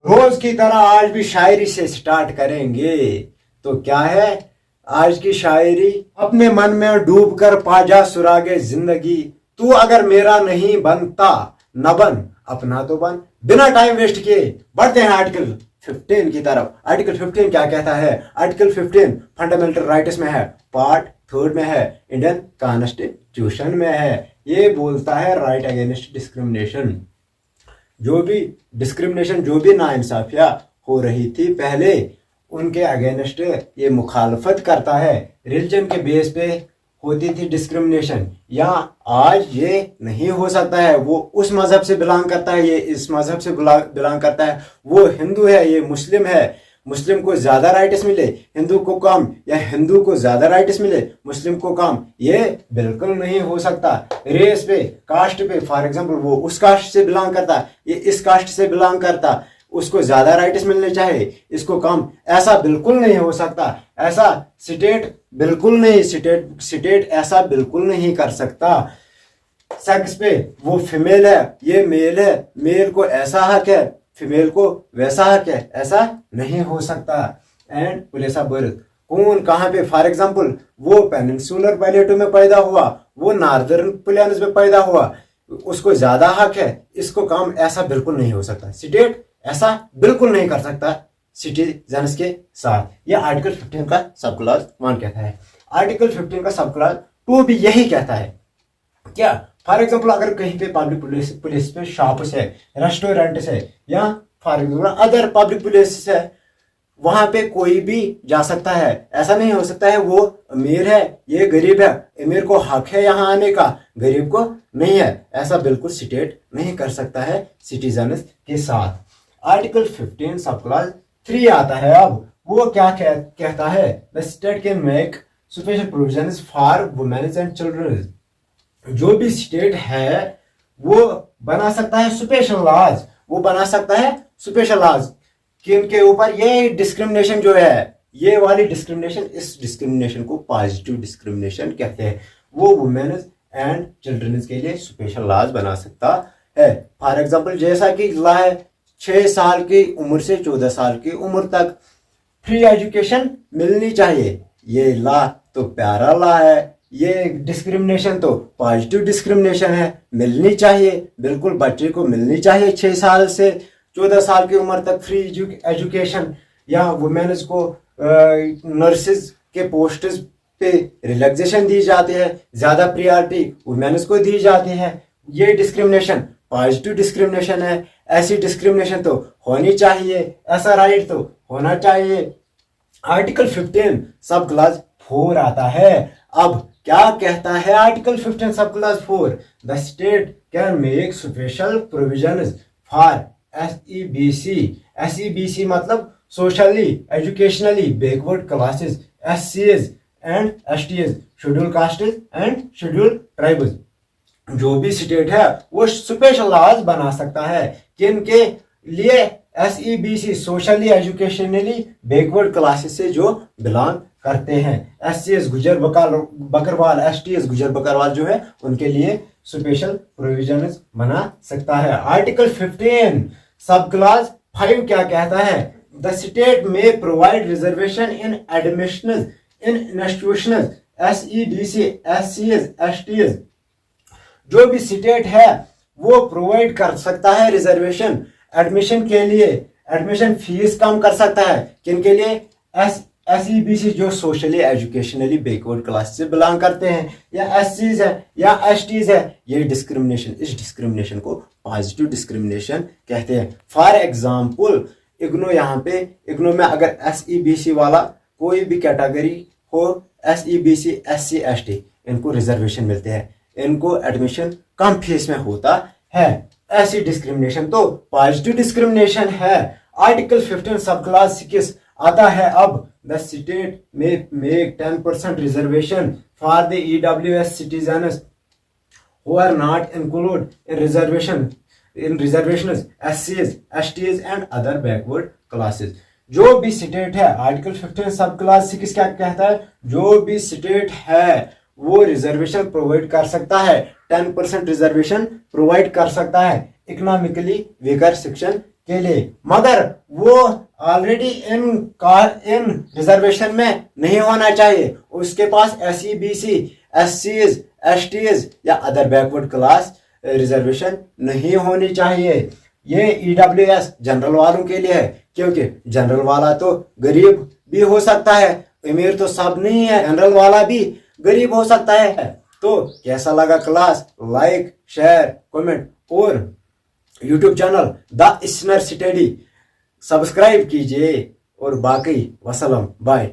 रोज की तरह आज भी शायरी से स्टार्ट करेंगे। तो क्या है आज की शायरी? अपने मन में डूब कर पा जा सुरागे जिंदगी, तू अगर मेरा नहीं बनता न बन, अपना तो बन। बिना टाइम वेस्ट किए बढ़ते हैं आर्टिकल 15 की तरफ। आर्टिकल 15 क्या कहता है? आर्टिकल 15 फंडामेंटल राइट्स में है, पार्ट 3 में है, इंडियन कॉन्स्टिट्यूशन में है। ये बोलता है राइट अगेंस्ट डिस्क्रिमिनेशन। जो भी डिस्क्रिमिनेशन, जो भी नाइंसाफिया हो रही थी पहले, उनके अगेंस्ट ये मुखालफत करता है। रिलीजन के बेस पे होती थी डिस्क्रिमिनेशन, या आज ये नहीं हो सकता है। वो उस मजहब से बिलोंग करता है, ये इस मजहब से बिलोंग करता है। वो हिंदू है, ये मुस्लिम है, मुस्लिम को ज्यादा राइट्स मिले, हिंदू को कम, या हिंदू को ज्यादा राइट्स मिले, मुस्लिम को कम। ये बिल्कुल नहीं हो सकता। रेस पे, कास्ट पे, फॉर एग्जांपल वो उस कास्ट से बिलोंग करता, ये इस कास्ट से बिलोंग करता, उसको ज्यादा राइट्स मिलने चाहिए, इसको कम। ऐसा बिल्कुल नहीं हो सकता। ऐसा स्टेट बिल्कुल नहीं, स्टेट ऐसा बिल्कुल नहीं कर सकता। सेक्स पे वो फीमेल है, ये मेल है, मेल को ऐसा हक है, फीमेल को वैसा हक है, ऐसा नहीं हो सकता। एंड प्लेस ऑफ बर्थ, कौन कहाँ पे, फॉर एग्जांपल वो पेनिनसुलर प्लेटो में पैदा हुआ, वो नॉर्दर्न प्लेन्स में पैदा हुआ, उसको ज्यादा हक है, इसको कम, ऐसा बिल्कुल नहीं हो सकता। स्टेट ऐसा बिल्कुल नहीं कर सकता सिटीजन्स के साथ। ये आर्टिकल 15 का सब क्लॉज 1 कहता है। आर्टिकल 15 का सब क्लॉज 2 भी यही कहता है। क्या? फॉर एग्जाम्पल अगर कहीं पे पब्लिक प्लेस पे शॉप्स है, रेस्टोरेंट्स है, या for example other public places है, वहां पे कोई भी जा सकता है। ऐसा नहीं हो सकता है वो अमीर है, ये गरीब है, अमीर को हक है यहाँ आने का, गरीब को नहीं है। ऐसा बिल्कुल स्टेट नहीं कर सकता है सिटीजन्स के साथ। आर्टिकल 15 सब क्लॉज 3 आता है। अब वो क्या कहता है? The state can make special provisions for women and children. जो भी स्टेट है वो बना सकता है स्पेशल लॉज, वो बना सकता है स्पेशल लॉज किनके ऊपर? ये डिस्क्रिमिनेशन जो है, ये वाली डिस्क्रिमिनेशन, इस डिस्क्रिमिनेशन को पॉजिटिव डिस्क्रिमिनेशन कहते हैं। वो वुमेन एंड चिल्ड्रन के लिए स्पेशल लॉज बना सकता है। फॉर एग्जाम्पल जैसा कि लॉ है 6 साल की उम्र से 14 साल की उम्र तक फ्री एजुकेशन मिलनी चाहिए। ये लॉ तो प्यारा लॉ है। ये डिस्क्रिमिनेशन तो पॉजिटिव डिस्क्रिमिनेशन है, मिलनी चाहिए, बिल्कुल बच्चे को मिलनी चाहिए 6 साल से 14 साल की उम्र तक फ्री एजुकेशन। या वुमेन्स को नर्सेज के पोस्ट्स पे रिलैक्सेशन दी जाती है, ज्यादा प्रायोरिटी वुमेन्स को दी जाती है। ये डिस्क्रिमिनेशन पॉजिटिव डिस्क्रिमिनेशन है। ऐसी डिस्क्रिमिनेशन तो होनी चाहिए, ऐसा राइट तो होना चाहिए। आर्टिकल 15 सब क्लॉज 4 आता है। अब क्या कहता है article 15 sub clause 4? The state can make special provisions for SEBC। SEBC मतलब socially educationally backward classes, SCs and STs, schedule castes and schedule tribes. जो भी स्टेट है वो स्पेशल लॉज बना सकता है किनके लिए? SEBC, socially educationally backward classes से जो बिलोंग करते हैं। SCs गुजर बकरवाल, STs गुजर बकरवाल जो है उनके लिए स्पेशल प्रोविजंस बना सकता है। आर्टिकल 15 सब क्लॉज 5 क्या कहता है? द स्टेट में provide reservation in admission in institutions SEBC, SCs, STs। जो भी स्टेट है वो प्रोवाइड कर सकता है रिजर्वेशन एडमिशन के लिए, एडमिशन फीस कम कर सकता है किनके लिए? SEBC जो सोशली एजुकेशनली बैकवर्ड क्लास से बिलोंग करते हैं, या SCs है या STs है। ये डिस्क्रिमिनेशन, इस डिस्क्रिमिनेशन को पॉजिटिव डिस्क्रिमिनेशन कहते हैं। फॉर एग्जाम्पल इग्नो, यहाँ पे इग्नो में अगर SEBC वाला कोई भी कैटेगरी हो, SEBC, SC, ST, इनको रिजर्वेशन मिलते हैं, इनको एडमिशन कम फीस में होता है। ऐसी डिस्क्रिमिनेशन तो पॉजिटिव डिस्क्रिमिनेशन है। आर्टिकल 15 सब क्लॉज 6 आता है। अब द स्टेट में make 10% reservation for the EWS citizens who are not include in reservations SCs, STs and other backward classes. जो भी स्टेट है, आर्टिकल 15 सब क्लॉज 6 क्या कहता है? जो भी स्टेट है वो रिजर्वेशन प्रोवाइड कर सकता है, 10% रिजर्वेशन प्रोवाइड कर सकता है इकोनॉमिकली वीकर सेक्शन के लिए, मगर वो ऑलरेडी इन रिजर्वेशन में नहीं होना चाहिए। उसके पास SC BC SCs STs या अदर बैकवर्ड क्लास रिजर्वेशन नहीं होनी चाहिए। ये EWS जनरल वालों के लिए है, क्योंकि जनरल वाला तो गरीब भी हो सकता है, अमीर तो सब नहीं है, जनरल वाला भी गरीब हो सकता है। तो कैसा लगा क्लास? लाइक शेयर कमेंट और यूट्यूब चैनल द स्नर स्टडी सब्सक्राइब कीजिए। और बाकी वसलम बाय।